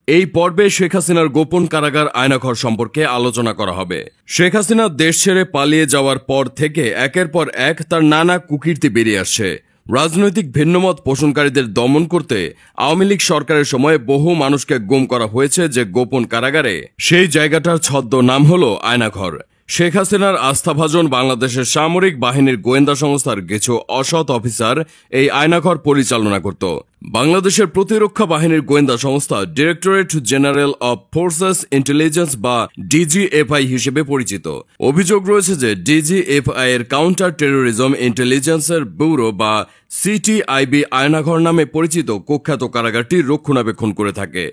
এই পর্বে শেখ হাসিনার গোপন কারাগার আয়নাঘর সম্পর্কে আলোচনা করা হবে। শেখ হাসিনা দেশ ছেড়ে পালিয়ে যাওয়ার পর থেকে একের পর এক তার নানা কুকীর্তি বেরিয়ে আসছে। রাজনৈতিক ভিন্নমত পোষণকারীদের দমন করতে আওয়ামী লীগ সরকারের সময় বহু মানুষকে গুম করা হয়েছে যে গোপন কারাগারে, সেই জায়গাটার ছদ্ম নাম হল আয়নাঘর। শেখ হাসিনার আস্থাভাজন বাংলাদেশের সামরিক বাহিনীর গোয়েন্দা সংস্থার কিছু অসৎ অফিসার এই আয়নাঘর পরিচালনা করত। বাংলাদেশের প্রতিরক্ষা বাহিনীর গোয়েন্দা সংস্থা directorate general of forces intelligence বা ডিজিএফআই হিসেবে পরিচিত। অভিযোগ রয়েছে যে ডিজিএফআই এর কাউন্টার টেরোরিজম ইন্টেলিজেন্সের ব্যুরো বা সিটিআইবি আয়নাঘর নামে পরিচিত কুখ্যাত কারাগারটি রক্ষণাবেক্ষণ করে থাকে।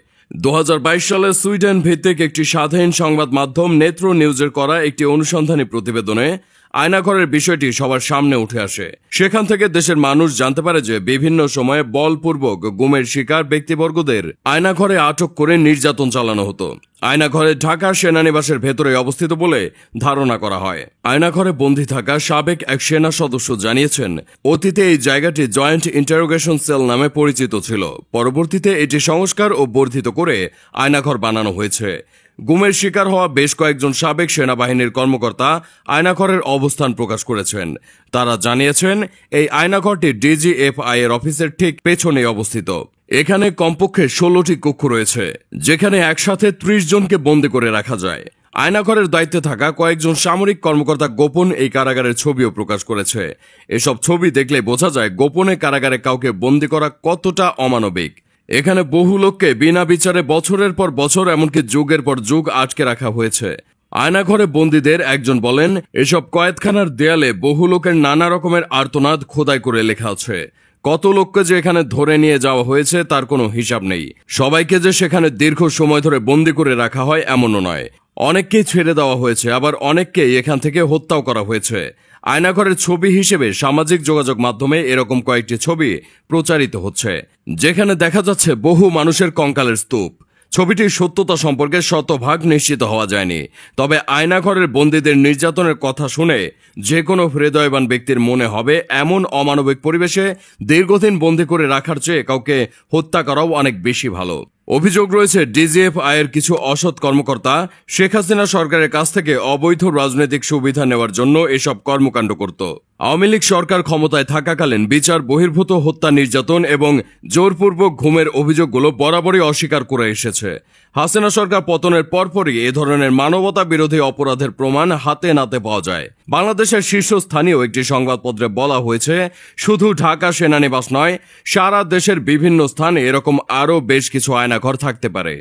2022 সালে সুইডেন ভিত্তিক একটি স্বাধীন সংবাদ মাধ্যম নেত্র নিউজের করা একটি অনুসন্ধানী প্রতিবেদনে আয়নাঘরের বিষয়টি সবার সামনে উঠে আসে। সেখান থেকে দেশের মানুষ জানতে পারে যে বিভিন্ন সময়ে বলপূর্বক গুমের শিকার ব্যক্তিবর্গদের আয়নাঘরে আটক করে নির্যাতন চালানো হতো। আয়নাঘরে ঢাকা সেনানিবাসের ভেতরে অবস্থিত বলে ধারণা করা হয়। আয়নাঘরে বন্দী থাকা সাবেক এক সেনা সদস্য জানিয়েছেন, অতীতে এই জায়গাটি জয়েন্ট ইন্টারোগেশন সেল নামে পরিচিত ছিল। পরবর্তীতে এটি সংস্কার ও বর্ধিত করে আয়নাঘর বানানো হয়েছে। গুমের শিকার হওয়া বেশ কয়েকজন সাবেক সেনাবাহিনীর কর্মকর্তা আয়নাঘরের অবস্থান প্রকাশ করেছেন। তারা জানিয়েছেন, এই আয়নাঘরটি ডিজিএফআই এর অফিসের ঠিক পেছনে অবস্থিত। এখানে কমপক্ষে 16টি কক্ষ রয়েছে, যেখানে একসাথে 30 জনকে বন্দী করে রাখা যায়। আয়নাঘরের দায়িত্বে থাকা কয়েকজন সামরিক কর্মকর্তা গোপন এই কারাগারের ছবিও প্রকাশ করেছে। এসব ছবি দেখলে বোঝা যায় গোপনে কারাগারে কাউকে বন্দী করা কতটা অমানবিক। এখানে বহু লোককে বিনা বিচারে বছরের পর বছর, এমনকি যুগের পর যুগ আটকে রাখা হয়েছে। আয়নাঘরে বন্দীদের একজন বলেন, এসব কয়েদখানার দেয়ালে বহু লোকের নানা রকমের আর্তনাদ খোদাই করে লেখা আছে। কত লোককে যে এখানে ধরে নিয়ে যাওয়া হয়েছে তার কোনো হিসাব নেই। সবাইকে যে সেখানে দীর্ঘ সময় ধরে বন্দী করে রাখা হয় এমনও নয়। অনেককেই ছেড়ে দেওয়া হয়েছে, আবার অনেককেই এখান থেকে হত্যাও করা হয়েছে। আয়নাঘরের ছবি হিসেবে সামাজিক যোগাযোগ মাধ্যমে এরকম কয়েকটি ছবি প্রচারিত হচ্ছে, যেখানে দেখা যাচ্ছে বহু মানুষের কঙ্কালের স্তূপ। ছবিটির সত্যতা সম্পর্কে শতভাগ নিশ্চিত হওয়া যায়নি, তবে আয়নাঘরের বন্দীদের নির্যাতনের কথা শুনে যে কোনো হৃদয়বান ব্যক্তির মনে হবে এমন অমানবিক পরিবেশে দীর্ঘদিন বন্দী করে রাখার চেয়ে কাউকে হত্যা করাও অনেক বেশি ভালো। অভিযোগ রয়েছে, ডিজিএফআই এর কিছু অসৎ কর্মকর্তা শেখ হাসিনা সরকারের কাছ থেকে অবৈধ রাজনৈতিক সুবিধা নেওয়ার জন্য এসব কর্মকাণ্ড করত। আওয়ামী লীগ সরকার ক্ষমতায় থাকাকালীন বিচার বহির্ভূত হত্যা, নির্যাতন এবং জোরপূর্বক ঘুমের অভিযোগগুলো বরাবরই অস্বীকার করে এসেছে। হাসিনা সরকার পতনের পরপরই এ ধরনের মানবতা বিরোধী অপরাধের প্রমাণ হাতে নাতে পাওয়া যায়। বাংলাদেশের শীর্ষস্থানীয় একটি সংবাদপত্রে বলা হয়েছে, শুধু ঢাকা সেনানিবাস নয়, সারা দেশের বিভিন্ন স্থানে এরকম আরও বেশ কিছু আয়নাঘর থাকতে পারে।